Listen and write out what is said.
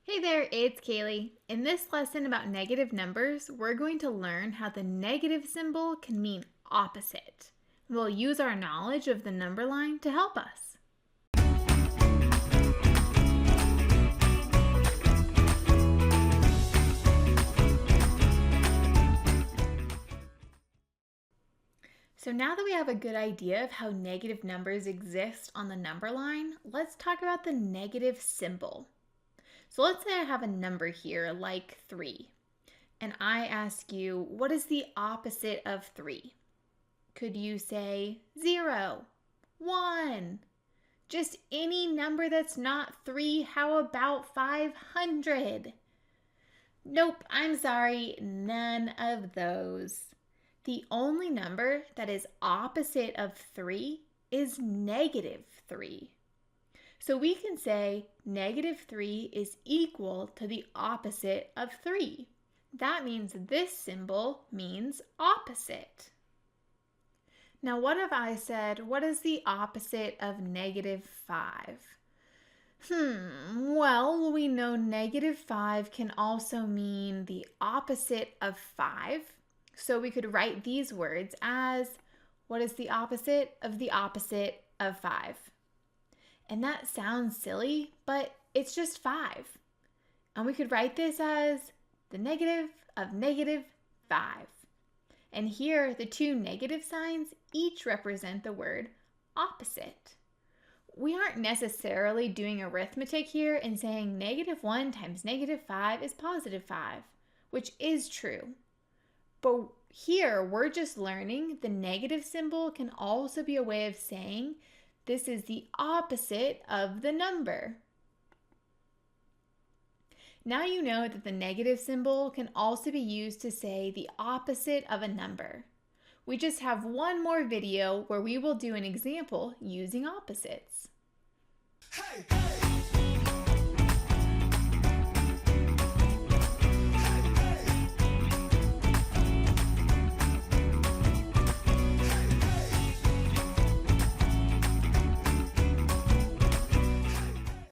Hey there, it's Kaylee. In this lesson about negative numbers, we're going to learn how the negative symbol can mean opposite. We'll use our knowledge of the number line to help us. So now that we have a good idea of how negative numbers exist on the number line, let's talk about the negative symbol. So let's say I have a number here like 3, and I ask you, what is the opposite of 3? Could you say 0, 1? Just any number that's not 3, how about 500? Nope, I'm sorry, none of those. The only number that is opposite of 3 is negative 3. So we can say negative 3 is equal to the opposite of 3. That means this symbol means opposite. Now what if I said, what is the opposite of negative 5? Well, we know negative 5 can also mean the opposite of 5. So we could write these words as, what is the opposite of the opposite of 5? And that sounds silly, but it's just 5. And we could write this as the negative of negative 5. And here, the two negative signs each represent the word opposite. We aren't necessarily doing arithmetic here and saying negative 1 times negative 5 is positive 5, which is true. But here, we're just learning the negative symbol can also be a way of saying this is the opposite of the number. Now you know that the negative symbol can also be used to say the opposite of a number. We just have one more video where we will do an example using opposites. Hey, hey.